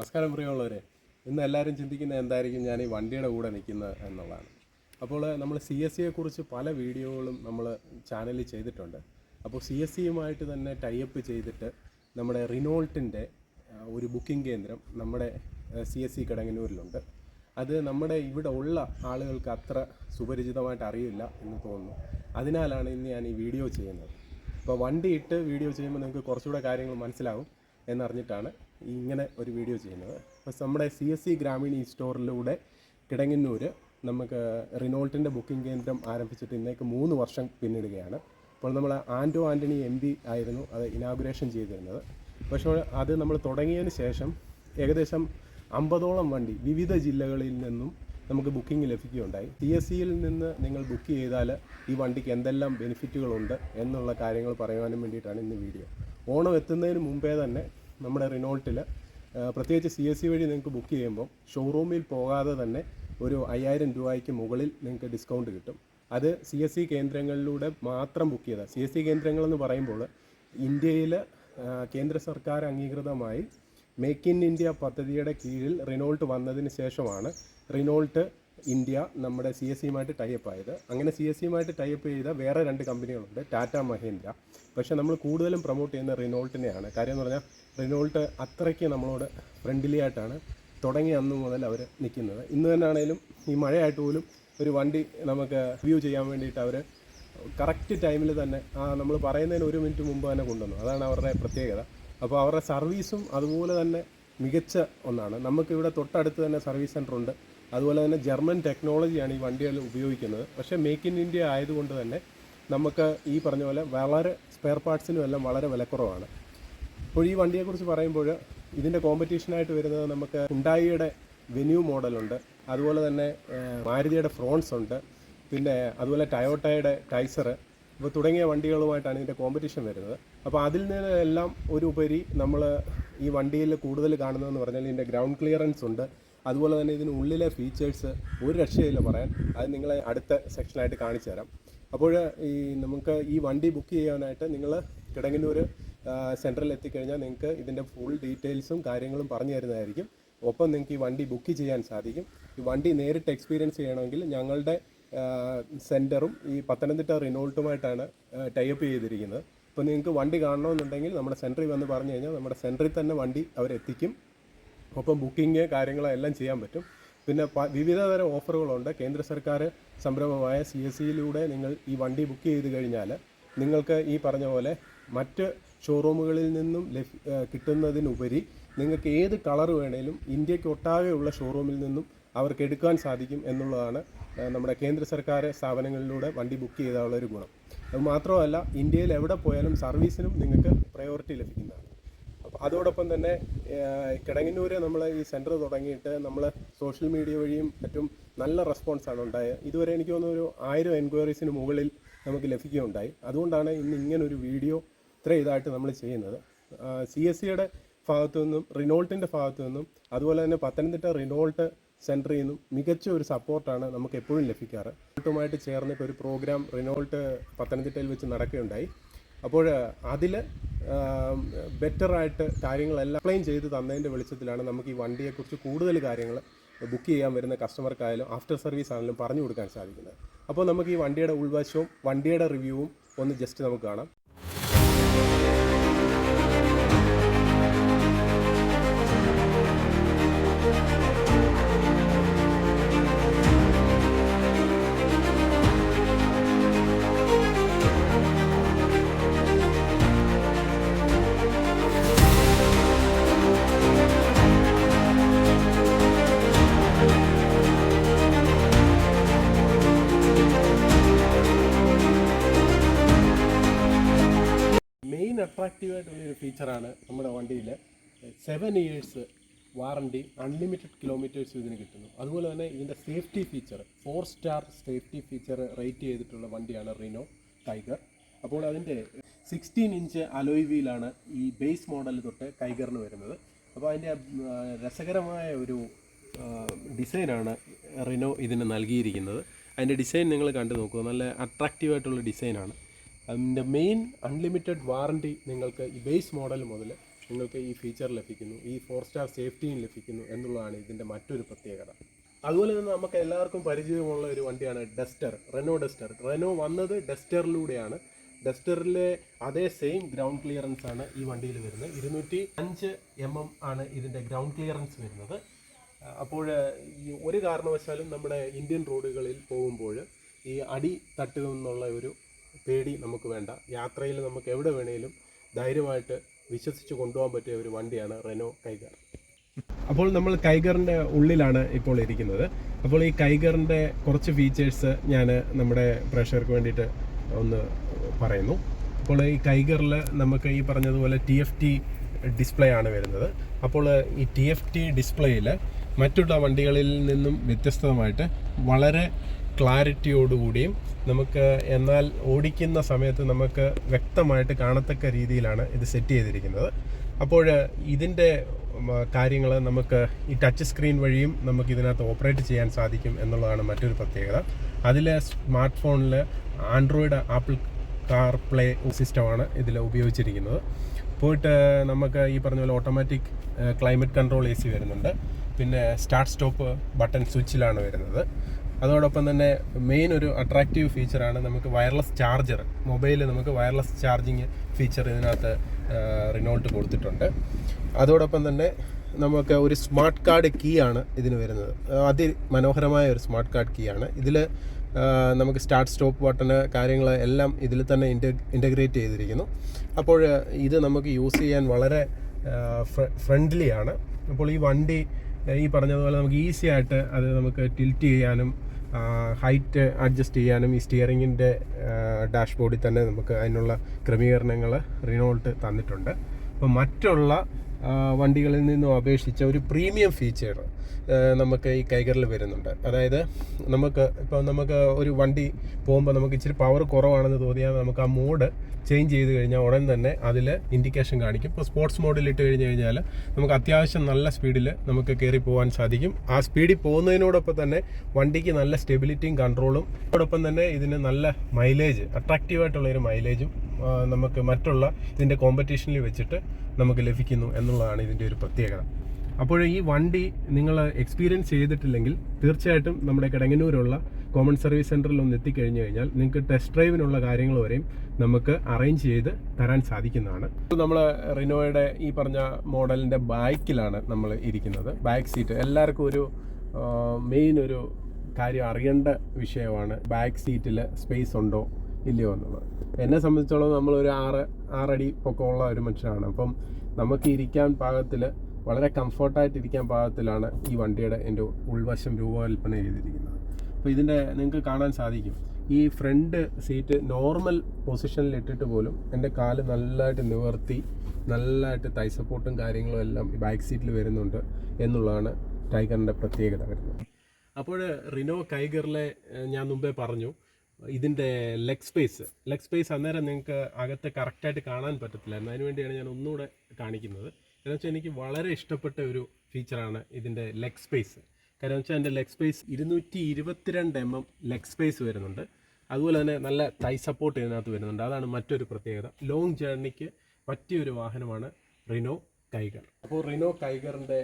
നമസ്കാരം പ്രിയമുള്ളവരെ. ഇന്ന് എല്ലാവരും ചിന്തിക്കുന്നത് എന്തായിരിക്കും ഞാൻ ഈ വണ്ടിയുടെ കൂടെ നിൽക്കുന്നത് എന്നുള്ളതാണ്. അപ്പോൾ നമ്മൾ CSE കുറിച്ച് പല വീഡിയോകളും നമ്മൾ ചാനലിൽ ചെയ്തിട്ടുണ്ട്. അപ്പോൾ CSEയുമായിട്ട് തന്നെ ടൈപ്പ് ചെയ്തിട്ട് നമ്മുടെ റിനോൾട്ടിൻ്റെ ഒരു ബുക്കിംഗ് കേന്ദ്രം നമ്മുടെ CSE കിടങ്ങന്നൂരിലുണ്ട്. അത് നമ്മുടെ ഇവിടെ ഉള്ള ആളുകൾക്ക് അത്ര സുപരിചിതമായിട്ട് അറിയില്ല എന്ന് തോന്നുന്നു. അതിനാലാണ് ഇന്ന് ഞാൻ ഈ വീഡിയോ ചെയ്യുന്നത്. അപ്പോൾ വണ്ടി ഇട്ട് വീഡിയോ ചെയ്യുമ്പോൾ നിങ്ങൾക്ക് കുറച്ചുകൂടെ കാര്യങ്ങൾ മനസ്സിലാവും എന്നറിഞ്ഞിട്ടാണ് ഇങ്ങനെ ഒരു വീഡിയോ ചെയ്യുന്നത്. അപ്പോൾ നമ്മുടെ CSE ഗ്രാമീണി സ്റ്റോറിലൂടെ കിടങ്ങന്നൂർ നമുക്ക് റിനോൾട്ടിൻ്റെ ബുക്കിംഗ് കേന്ദ്രം ആരംഭിച്ചിട്ട് ഇന്നേക്ക് 3 വർഷം പിന്നിടുകയാണ്. അപ്പോൾ നമ്മൾ ആൻ്റണി MP ആയിരുന്നു അത് ഇനാഗുറേഷൻ ചെയ്തിരുന്നത്. പക്ഷേ അത് നമ്മൾ തുടങ്ങിയതിന് ശേഷം ഏകദേശം 50ഓളം വണ്ടി വിവിധ ജില്ലകളിൽ നിന്നും നമുക്ക് ബുക്കിംഗ് ലഭിക്കുകയുണ്ടായി. CSEയിൽ നിന്ന് നിങ്ങൾ ബുക്ക് ചെയ്താൽ ഈ വണ്ടിക്ക് എന്തെല്ലാം ബെനിഫിറ്റുകളുണ്ട് എന്നുള്ള കാര്യങ്ങൾ പറയുവാനും വേണ്ടിയിട്ടാണ് ഇന്ന് വീഡിയോ. ഓണം എത്തുന്നതിന് മുമ്പേ തന്നെ നമ്മുടെ റിനോൾട്ടിൽ പ്രത്യേകിച്ച് CSE വഴി നിങ്ങൾക്ക് ബുക്ക് ചെയ്യുമ്പോൾ ഷോറൂമിൽ പോകാതെ തന്നെ ഒരു 5000 രൂപയ്ക്ക് മുകളിൽ നിങ്ങൾക്ക് ഡിസ്കൗണ്ട് കിട്ടും. അത് CSE കേന്ദ്രങ്ങളിലൂടെ മാത്രം ബുക്ക് ചെയ്താൽ. CSE കേന്ദ്രങ്ങളെന്ന് പറയുമ്പോൾ ഇന്ത്യയിൽ കേന്ദ്ര സർക്കാർ അംഗീകൃതമായി മേക്ക് ഇൻ ഇന്ത്യ പദ്ധതിയുടെ കീഴിൽ റിനോൾട്ട് വന്നതിന് ശേഷമാണ് റിനോൾട്ട് ഇന്ത്യ നമ്മുടെ CSEയുമായിട്ട് ടൈപ്പ് ആയത്. അങ്ങനെ CSEയുമായിട്ട് ടൈപ്പ് ചെയ്ത വേറെ 2 കമ്പനികളുണ്ട്, ടാറ്റ മഹീന്ദ്ര. പക്ഷേ നമ്മൾ കൂടുതലും പ്രൊമോട്ട് ചെയ്യുന്ന റിനോൾട്ടിനെയാണ്. കാര്യം എന്ന് പറഞ്ഞാൽ റിനോൾട്ട് അത്രയ്ക്ക് നമ്മളോട് ഫ്രണ്ട്ലി ആയിട്ടാണ് തുടങ്ങിയ അന്ന് മുതൽ അവർ നിൽക്കുന്നത്. ഇന്ന് തന്നെ ആണെങ്കിലും ഈ മഴയായിട്ട് പോലും ഒരു വണ്ടി നമുക്ക് റിവ്യൂ ചെയ്യാൻ വേണ്ടിയിട്ട് അവർ കറക്റ്റ് ടൈമിൽ തന്നെ നമ്മൾ പറയുന്നതിന് 1 മിനിറ്റ് മുമ്പ് തന്നെ കൊണ്ടുവന്നു. അതാണ് അവരുടെ പ്രത്യേകത. അപ്പോൾ അവരുടെ സർവീസും അതുപോലെ തന്നെ മികച്ച ഒന്നാണ്. നമുക്കിവിടെ തൊട്ടടുത്ത് തന്നെ സർവീസ് സെൻ്റർ ഉണ്ട്. അതുപോലെ തന്നെ ജർമ്മൻ ടെക്നോളജിയാണ് ഈ വണ്ടികൾ ഉപയോഗിക്കുന്നത്. പക്ഷേ മേക്ക് ഇൻ ഇന്ത്യ ആയതുകൊണ്ട് തന്നെ നമുക്ക് ഈ പറഞ്ഞ പോലെ വളരെ സ്പെയർ പാർട്സിനും എല്ലാം വളരെ വിലക്കുറവാണ്. അപ്പോൾ ഈ വണ്ടിയെക്കുറിച്ച് പറയുമ്പോൾ ഇതിൻ്റെ കോമ്പറ്റീഷനായിട്ട് വരുന്നത് നമുക്ക് ഹുണ്ടായിയുടെ വെന്യൂ മോഡലുണ്ട്, അതുപോലെ തന്നെ മാരുതിയുടെ ഫ്രോൺസ് ഉണ്ട്, പിന്നെ അതുപോലെ ടയോട്ടയുടെ ടൈസർ ഇപ്പോൾ തുടങ്ങിയ വണ്ടികളുമായിട്ടാണ് ഇതിൻ്റെ കോമ്പറ്റീഷൻ വരുന്നത്. അപ്പോൾ അതിൽ നിന്നെല്ലാം ഒരു ഉപരി നമ്മൾ ഈ വണ്ടിയിൽ കൂടുതൽ കാണുന്നതെന്ന് പറഞ്ഞാൽ ഇതിൻ്റെ ഗ്രൗണ്ട് ക്ലിയറൻസ് ഉണ്ട്. അതുപോലെ തന്നെ ഇതിന് ഉള്ളിലെ ഫീച്ചേഴ്സ് ഒരു രക്ഷയില്ല പറയാൻ. അത് നിങ്ങളെ അടുത്ത സെക്ഷനായിട്ട് കാണിച്ചു തരാം. അപ്പോൾ നമുക്ക് ഈ വണ്ടി ബുക്ക് ചെയ്യാനായിട്ട് നിങ്ങൾ കിടങ്ങന്നൂർ സെൻറ്ററിൽ എത്തിക്കഴിഞ്ഞാൽ നിങ്ങൾക്ക് ഇതിൻ്റെ ഫുൾ ഡീറ്റെയിൽസും കാര്യങ്ങളും പറഞ്ഞു തരുന്നതായിരിക്കും. ഒപ്പം നിങ്ങൾക്ക് ഈ വണ്ടി ബുക്ക് ചെയ്യാൻ സാധിക്കും. ഈ വണ്ടി നേരിട്ട് എക്സ്പീരിയൻസ് ചെയ്യണമെങ്കിൽ ഞങ്ങളുടെ സെൻറ്ററും ഈ പത്തനംതിട്ട റിനോൾട്ടുമായിട്ടാണ് ടൈപ്പ് ചെയ്തിരിക്കുന്നത്. അപ്പോൾ നിങ്ങൾക്ക് വണ്ടി കാണണമെന്നുണ്ടെങ്കിൽ നമ്മുടെ സെൻറ്ററിൽ വന്ന് പറഞ്ഞു കഴിഞ്ഞാൽ നമ്മുടെ സെൻറ്ററിൽ തന്നെ വണ്ടി അവരെത്തിക്കും. ഒപ്പം ബുക്കിങ് കാര്യങ്ങളെല്ലാം ചെയ്യാൻ പറ്റും. പിന്നെ വിവിധ തരം ഓഫറുകളുണ്ട്. കേന്ദ്ര സർക്കാർ സംരംഭമായ CSEയിലൂടെ നിങ്ങൾ ഈ വണ്ടി ബുക്ക് ചെയ്ത് കഴിഞ്ഞാൽ നിങ്ങൾക്ക് ഈ പറഞ്ഞ പോലെ മറ്റ് ഷോറൂമുകളിൽ നിന്നും കിട്ടുന്നതിനുപരി നിങ്ങൾക്ക് ഏത് കളർ വേണേലും ഇന്ത്യക്ക് ഒട്ടാകെയുള്ള ഷോറൂമിൽ നിന്നും അവർക്ക് എടുക്കാൻ സാധിക്കും എന്നുള്ളതാണ് നമ്മുടെ കേന്ദ്ര സർക്കാർ സ്ഥാപനങ്ങളിലൂടെ വണ്ടി ബുക്ക് ചെയ്താലുള്ളൊരു ഗുണം. അതുമാത്രമല്ല, ഇന്ത്യയിൽ എവിടെ പോയാലും സർവീസിനും നിങ്ങൾക്ക് പ്രയോറിറ്റി ലഭിക്കുന്നതാണ്. അപ്പോൾ അതോടൊപ്പം തന്നെ കിടങ്ങന്നൂർ നമ്മൾ ഈ സെൻറ്റർ തുടങ്ങിയിട്ട് നമ്മൾ സോഷ്യൽ മീഡിയ വഴിയും മറ്റും നല്ല റെസ്പോൺസാണ് ഉണ്ടായത്. ഇതുവരെ എനിക്ക് തോന്നുന്നു ഒരു 1000 എൻക്വയറീസിന് മുകളിൽ നമുക്ക് ലഭിക്കുകയുണ്ടായി. അതുകൊണ്ടാണ് ഇന്ന് ഇങ്ങനൊരു വീഡിയോ ഇത്ര ഇതായിട്ട് നമ്മൾ ചെയ്യുന്നത്. CSEയുടെ ഭാഗത്തു നിന്നും റിനോൾട്ടിൻ്റെ ഭാഗത്തു നിന്നും അതുപോലെ തന്നെ പത്തനംതിട്ട റിനോൾട്ട് സെൻറ്ററിൽ നിന്നും മികച്ച ഒരു സപ്പോർട്ടാണ് നമുക്ക് എപ്പോഴും ലഭിക്കാറ്. റിനോൾട്ടുമായിട്ട് ചേർന്നിട്ട് ഒരു പ്രോഗ്രാം റിനോൾട്ട് പത്തനംതിട്ടയിൽ വെച്ച് നടക്കുകയുണ്ടായി. അപ്പോൾ അതിൽ ബെറ്ററായിട്ട് കാര്യങ്ങളെല്ലാം എക്സ്പ്ലെയിൻ ചെയ്ത് തന്നതിൻ്റെ വെളിച്ചത്തിലാണ് നമുക്ക് ഈ വണ്ടിയെക്കുറിച്ച് കൂടുതൽ കാര്യങ്ങൾ ബുക്ക് ചെയ്യാൻ വരുന്ന കസ്റ്റമർക്കായാലും ആഫ്റ്റർ സർവീസ് ആണെങ്കിലും പറഞ്ഞു കൊടുക്കാൻ സാധിക്കുന്നത്. അപ്പോൾ നമുക്ക് ഈ വണ്ടിയുടെ ഉൾവശവും വണ്ടിയുടെ റിവ്യൂവും ഒന്ന് ജസ്റ്റ് നമുക്ക് കാണാം. അട്രാക്റ്റീവായിട്ടുള്ളൊരു ഫീച്ചറാണ് നമ്മുടെ വണ്ടിയിൽ 7 years വാറണ്ടി, അൺലിമിറ്റഡ് കിലോമീറ്റേഴ്സ് ഇതിന് കിട്ടുന്നു. അതുപോലെ തന്നെ ഇതിൻ്റെ safety feature 4 star safety feature rate ചെയ്തിട്ടുള്ള വണ്ടിയാണ് റിനോ ടൈഗർ. അപ്പോൾ അതിൻ്റെ 16 ഇഞ്ച് അലോയ് വീലാണ് ഈ ബേസ് മോഡൽ തൊട്ട് ടൈഗറിന് വരുന്നത്. അപ്പോൾ അതിൻ്റെ രസകരമായ ഒരു ഡിസൈനാണ് റിനോ ഇതിന് നൽകിയിരിക്കുന്നത്. അതിൻ്റെ ഡിസൈൻ നിങ്ങൾ കണ്ടു നോക്കുക, നല്ല അട്രാക്റ്റീവായിട്ടുള്ള ഡിസൈനാണ്. അതിൻ്റെ മെയിൻ അൺലിമിറ്റഡ് വാറണ്ടി നിങ്ങൾക്ക് ഈ ബേസ് മോഡൽ മുതൽ നിങ്ങൾക്ക് ഈ ഫീച്ചർ ലഭിക്കുന്നു, ഈ 4 സ്റ്റാർ സേഫ്റ്റിയും ലഭിക്കുന്നു എന്നുള്ളതാണ് ഇതിൻ്റെ മറ്റൊരു പ്രത്യേകത. അതുപോലെ തന്നെ നമുക്ക് എല്ലാവർക്കും പരിചയമുള്ള ഒരു വണ്ടിയാണ് ഡസ്റ്റർ, റെനോ ഡസ്റ്റർ. റെനോ വന്നത് ഡസ്റ്ററിലൂടെയാണ്. ഡസ്റ്ററിലെ അതേ സെയിം ഗ്രൗണ്ട് ക്ലിയറൻസ് ആണ് ഈ വണ്ടിയിൽ വരുന്നത്. 205 mm ആണ് ഇതിൻ്റെ ഗ്രൗണ്ട് ക്ലിയറൻസ് വരുന്നത്. അപ്പോൾ ഈ ഒരു കാരണവശാലും നമ്മുടെ ഇന്ത്യൻ റോഡുകളിൽ പോകുമ്പോൾ ഈ അടി തട്ടുക എന്നുള്ള ഒരു പേടി നമുക്ക് വേണ്ട. യാത്രയിൽ നമുക്ക് എവിടെ വേണേലും ധൈര്യമായിട്ട് വിശ്വസിച്ച് കൊണ്ടുപോകാൻ പറ്റിയ ഒരു വണ്ടിയാണ് റെനോ കൈഗർ. അപ്പോൾ നമ്മൾ കൈഗറിൻ്റെ ഉള്ളിലാണ് ഇപ്പോൾ ഇരിക്കുന്നത്. അപ്പോൾ ഈ കൈഗറിൻ്റെ കുറച്ച് ഫീച്ചേഴ്സ് ഞാൻ നമ്മുടെ പ്രേക്ഷകർക്ക് വേണ്ടിയിട്ട് ഒന്ന് പറയുന്നു. അപ്പോൾ ഈ കൈഗറിൽ നമുക്ക് ഈ പറഞ്ഞതുപോലെ TFT ഡിസ്പ്ലേ ആണ് വരുന്നത്. അപ്പോൾ ഈ TFT ഡിസ്പ്ലേയിൽ മറ്റുള്ള വണ്ടികളിൽ നിന്നും വ്യത്യസ്തമായിട്ട് വളരെ ക്ലാരിറ്റിയോടുകൂടിയും നമുക്ക് എന്നാൽ ഓടിക്കുന്ന സമയത്ത് നമുക്ക് വ്യക്തമായിട്ട് കാണത്തക്ക രീതിയിലാണ് ഇത് സെറ്റ് ചെയ്തിരിക്കുന്നത്. അപ്പോൾ ഇതിൻ്റെ കാര്യങ്ങൾ നമുക്ക് ഈ ടച്ച് സ്ക്രീൻ വഴിയും നമുക്ക് ഇതിനകത്ത് ഓപ്പറേറ്റ് ചെയ്യാൻ സാധിക്കും എന്നുള്ളതാണ് മറ്റൊരു പ്രത്യേകത. അതിൽ സ്മാർട്ട് ഫോണിൽ ആൻഡ്രോയിഡ്, ആപ്പിൾ കാർപ്ലേ സിസ്റ്റമാണ് ഇതിൽ ഉപയോഗിച്ചിരിക്കുന്നത്. പോയിട്ട് നമുക്ക് ഈ പറഞ്ഞ പോലെ ഓട്ടോമാറ്റിക് ക്ലൈമറ്റ് കൺട്രോൾ AC വരുന്നുണ്ട്. പിന്നെ സ്റ്റാർട്ട് സ്റ്റോപ്പ് ബട്ടൺ സ്വിച്ചിലാണ് വരുന്നത്. അതോടൊപ്പം തന്നെ മെയിൻ ഒരു അട്രാക്റ്റീവ് ഫീച്ചറാണ് നമുക്ക് വയർലെസ് ചാർജർ. മൊബൈലിൽ നമുക്ക് വയർലെസ് ചാർജിങ് ഫീച്ചർ ഇതിനകത്ത് റിനോൾട്ട് കൊടുത്തിട്ടുണ്ട്. അതോടൊപ്പം തന്നെ നമുക്ക് ഒരു സ്മാർട്ട് കാർഡ് കീ ആണ് ഇതിന് വരുന്നത്. അതിമനോഹരമായ ഒരു സ്മാർട്ട് കാർഡ് കീ ആണ്. ഇതിൽ നമുക്ക് സ്റ്റാർട്ട് സ്റ്റോപ്പ് ബട്ടണ് കാര്യങ്ങൾ എല്ലാം ഇതിൽ തന്നെ ഇൻ്റഗ്രേറ്റ് ചെയ്തിരിക്കുന്നു. അപ്പോൾ ഇത് നമുക്ക് യൂസ് ചെയ്യാൻ വളരെ ഫ്രണ്ട്ലിയാണ്. അപ്പോൾ ഈ വണ്ടി ഈ പറഞ്ഞതുപോലെ നമുക്ക് ഈസി ആയിട്ട് അത് നമുക്ക് ടിൽറ്റ് ചെയ്യാനും ഹൈറ്റ് അഡ്ജസ്റ്റ് ചെയ്യാനും ഈ സ്റ്റിയറിങ്ങിൻ്റെ ഡാഷ്ബോർഡിൽ തന്നെ നമുക്ക് അതിനുള്ള ക്രമീകരണങ്ങൾ റിനോൾട്ട് തന്നിട്ടുണ്ട്. അപ്പോൾ മറ്റുള്ള വണ്ടികളിൽ നിന്നും അപേക്ഷിച്ച ഒരു പ്രീമിയം ഫീച്ചർ നമുക്ക് ഈ കൈഗറിൽ വരുന്നുണ്ട്. അതായത് നമുക്ക് ഒരു വണ്ടി പോകുമ്പോൾ നമുക്ക് ഇച്ചിരി പവർ കുറവാണെന്ന് തോന്നിയാൽ നമുക്ക് ആ മോഡ് ചേഞ്ച് ചെയ്ത് കഴിഞ്ഞാൽ ഉടൻ തന്നെ അതിൽ ഇൻഡിക്കേഷൻ കാണിക്കും. ഇപ്പോൾ സ്പോർട്സ് മോഡിൽ ഇട്ട് കഴിഞ്ഞാൽ നമുക്ക് അത്യാവശ്യം നല്ല സ്പീഡിൽ നമുക്ക് കയറി പോകാൻ സാധിക്കും. ആ സ്പീഡിൽ പോകുന്നതിനോടൊപ്പം തന്നെ വണ്ടിക്ക് നല്ല സ്റ്റെബിലിറ്റിയും കൺട്രോളും, അതോടൊപ്പം തന്നെ ഇതിന് നല്ല മൈലേജ്, അട്രാക്റ്റീവായിട്ടുള്ളൊരു മൈലേജും നമുക്ക് മറ്റുള്ള ഇതിൻ്റെ കോമ്പറ്റീഷനിൽ വെച്ചിട്ട് നമുക്ക് ലഭിക്കുന്നു എന്നുള്ളതാണ് ഇതിൻ്റെ ഒരു പ്രത്യേകത. അപ്പോൾ ഈ വണ്ടി നിങ്ങൾ എക്സ്പീരിയൻസ് ചെയ്തിട്ടില്ലെങ്കിൽ തീർച്ചയായിട്ടും നമ്മുടെ കിടങ്ങന്നൂരുള്ള കോമൺ സർവീസ് സെൻറ്ററിൽ ഒന്ന് എത്തിക്കഴിഞ്ഞു കഴിഞ്ഞാൽ നിങ്ങൾക്ക് ടെസ്റ്റ് ഡ്രൈവിനുള്ള കാര്യങ്ങൾ വരെയും നമുക്ക് അറേഞ്ച് ചെയ്ത് തരാൻ സാധിക്കുന്നതാണ്. നമ്മൾ റിനോയുടെ ഈ പറഞ്ഞ മോഡലിൻ്റെ ബാക്കിലാണ് നമ്മൾ ഇരിക്കുന്നത്. ബാക്ക് സീറ്റ് എല്ലാവർക്കും ഒരു മെയിൻ ഒരു കാര്യം അറിയേണ്ട വിഷയമാണ്. ബാക്ക് സീറ്റിൽ സ്പേസ് ഉണ്ടോ ഇല്ലയോ എന്നുള്ളത്. എന്നെ സംബന്ധിച്ചോളം നമ്മളൊരു 6 അടി പൊക്കമുള്ള ഒരു മനുഷ്യനാണ്. അപ്പം നമുക്ക് ഇരിക്കാൻ പാകത്തിൽ വളരെ കംഫർട്ടായിട്ട് ഇരിക്കാൻ പാകത്തിലാണ് ഈ വണ്ടിയുടെ എൻ്റെ ഉൾവശം രൂപകൽപ്പന ചെയ്തിരിക്കുന്നത്. അപ്പോൾ ഇതിൻ്റെ നിങ്ങൾക്ക് കാണാൻ സാധിക്കും, ഈ ഫ്രണ്ട് സീറ്റ് നോർമൽ പൊസിഷനിൽ ഇട്ടിട്ട് പോലും എൻ്റെ കാല് നല്ലതായിട്ട് നിവർത്തി നല്ലതായിട്ട് തൈ സപ്പോർട്ടും കാര്യങ്ങളും എല്ലാം ഈ ബാക്ക് സീറ്റിൽ വരുന്നുണ്ട് എന്നുള്ളതാണ് ടൈഗറിൻ്റെ പ്രത്യേകത വരുന്നത്. അപ്പോൾ റിനോ കൈഗറിലെ ഞാൻ മുമ്പേ പറഞ്ഞു ഇതിൻ്റെ ലെഗ് സ്പേസ് അന്നേരം നിങ്ങൾക്ക് അകത്ത് കറക്റ്റായിട്ട് കാണാൻ പറ്റത്തില്ലായിരുന്നു. അതിനുവേണ്ടിയാണ് ഞാൻ ഒന്നുകൂടെ കാണിക്കുന്നത്. എന്ന് വെച്ചാൽ എനിക്ക് വളരെ ഇഷ്ടപ്പെട്ട ഒരു ഫീച്ചറാണ് ഇതിൻ്റെ ലെഗ് സ്പേസ്. കാരണം വെച്ചാൽ എൻ്റെ leg space 222 mm leg space വരുന്നുണ്ട്. അതുപോലെ തന്നെ നല്ല തൈ സപ്പോർട്ട് ഇതിനകത്ത് വരുന്നുണ്ട്. അതാണ് മറ്റൊരു പ്രത്യേകത. ലോങ് ജേർണിക്ക് പറ്റിയൊരു വാഹനമാണ് റിനോ കൈഗർ. അപ്പോൾ റിനോ കൈഗറിൻ്റെ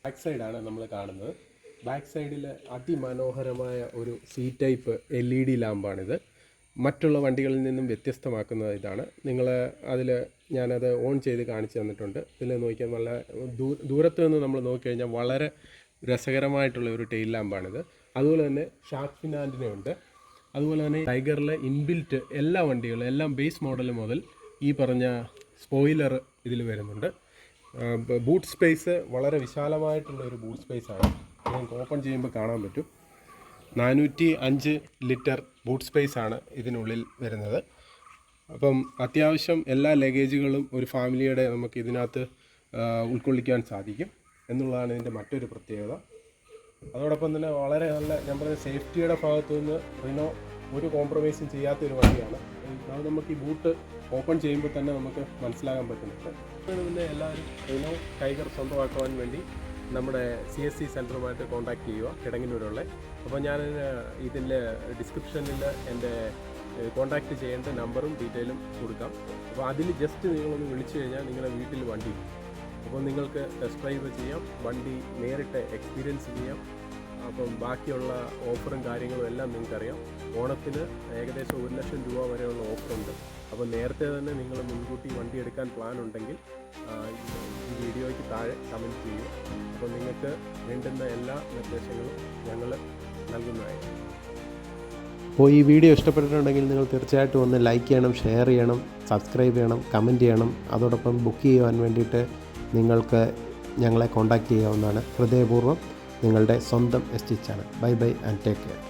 ബാക്ക് സൈഡാണ് നമ്മൾ കാണുന്നത്. ബാക്ക് സൈഡിൽ അതിമനോഹരമായ ഒരു C ടൈപ്പ് LED ലാമ്പാണിത്. മറ്റുള്ള വണ്ടികളിൽ നിന്നും വ്യത്യസ്തമാക്കുന്നത് ഇതാണ്. നിങ്ങൾ അതിൽ ഞാനത് ഓൺ ചെയ്ത് കാണിച്ചു തന്നിട്ടുണ്ട്. ഇതിൽ നോക്കിയാൽ നല്ല ദൂരത്ത് നിന്ന് നമ്മൾ നോക്കിക്കഴിഞ്ഞാൽ വളരെ രസകരമായിട്ടുള്ള ഒരു ടെയിൽ ലാമ്പാണിത്. അതുപോലെ തന്നെ ഷാർക്ക് ഫിൻ ആൻറ്റിന ഉണ്ട്. അതുപോലെ തന്നെ ടൈഗറിലെ ഇൻബിൽറ്റ് എല്ലാ വണ്ടികളും എല്ലാം ബേസ് മോഡൽ മുതൽ ഈ പറഞ്ഞ സ്പോയിലർ ഇതിൽ വരുന്നുണ്ട്. ബൂട്ട് സ്പേസ് വളരെ വിശാലമായിട്ടുള്ള ഒരു ബൂട്ട് സ്പേസാണ്. നിങ്ങൾക്ക് ഓപ്പൺ ചെയ്യുമ്പോൾ കാണാൻ പറ്റും. 405 ലിറ്റർ ബൂട്ട് സ്പേസ് ആണ് ഇതിനുള്ളിൽ വരുന്നത്. അപ്പം അത്യാവശ്യം എല്ലാ ലഗേജുകളും ഒരു ഫാമിലിയുടെ നമുക്ക് ഇതിനകത്ത് ഉൾക്കൊള്ളിക്കാൻ സാധിക്കും എന്നുള്ളതാണ് ഇതിൻ്റെ മറ്റൊരു പ്രത്യേകത. അതോടൊപ്പം തന്നെ വളരെ നല്ല ഞാൻ പറഞ്ഞ സേഫ്റ്റിയുടെ ഭാഗത്തു നിന്ന് റിനോ ഒരു കോംപ്രമൈസും ചെയ്യാത്തൊരു വണ്ടിയാണ്. അത് നമുക്ക് ഈ ബൂട്ട് ഓപ്പൺ ചെയ്യുമ്പോൾ തന്നെ നമുക്ക് മനസ്സിലാക്കാൻ പറ്റുന്നുണ്ട്. പിന്നെ എല്ലാവരും റിനോ ടൈഗർ സ്വന്തമാക്കുവാൻ വേണ്ടി നമ്മുടെ CSC സെൻറ്ററുമായിട്ട് കോൺടാക്റ്റ് ചെയ്യുക, കിടങ്ങന്നൂരുള്ള. അപ്പോൾ ഞാൻ ഇതിൻ്റെ ഡിസ്ക്രിപ്ഷനിൽ എൻ്റെ കോൺടാക്റ്റ് ചെയ്യേണ്ട നമ്പറും ഡീറ്റെയിലും കൊടുക്കാം. അപ്പോൾ അതിൽ ജസ്റ്റ് നിങ്ങളൊന്ന് വിളിച്ചു കഴിഞ്ഞാൽ നിങ്ങളുടെ വീട്ടിൽ വണ്ടി അപ്പോൾ നിങ്ങൾക്ക് ടെസ്റ്റ് ഡ്രൈവ് ചെയ്യാം, വണ്ടി നേരിട്ട് എക്സ്പീരിയൻസ് ചെയ്യാം. അപ്പം ബാക്കിയുള്ള ഓഫറും കാര്യങ്ങളും എല്ലാം നിങ്ങൾക്കറിയാം. ഓണത്തിന് ഏകദേശം 1 ലക്ഷം രൂപ വരെയുള്ള ഓഫറുണ്ട്. അപ്പോൾ നേരത്തെ തന്നെ നിങ്ങൾ മുൻകൂട്ടി വണ്ടി എടുക്കാൻ പ്ലാൻ ഉണ്ടെങ്കിൽ ഈ വീഡിയോയ്ക്ക് താഴെ കമൻറ്റ് ചെയ്യുക. അപ്പോൾ നിങ്ങൾക്ക് വേണ്ടുന്ന എല്ലാ നിർദ്ദേശങ്ങളും ഞങ്ങൾ നൽകുന്നതായിരിക്കും. അപ്പോൾ ഈ വീഡിയോ ഇഷ്ടപ്പെട്ടിട്ടുണ്ടെങ്കിൽ നിങ്ങൾ തീർച്ചയായിട്ടും ഒന്ന് ലൈക്ക് ചെയ്യണം, ഷെയർ ചെയ്യണം, സബ്സ്ക്രൈബ് ചെയ്യണം, കമൻറ്റ് ചെയ്യണം. അതോടൊപ്പം ബുക്ക് ചെയ്യുവാൻ വേണ്ടിയിട്ട് നിങ്ങൾക്ക് ഞങ്ങളെ കോൺടാക്റ്റ് ചെയ്യാവുന്നതാണ്. ഹൃദയപൂർവ്വം നിങ്ങളുടെ സ്വന്തം ST channel. Bye bye and take care.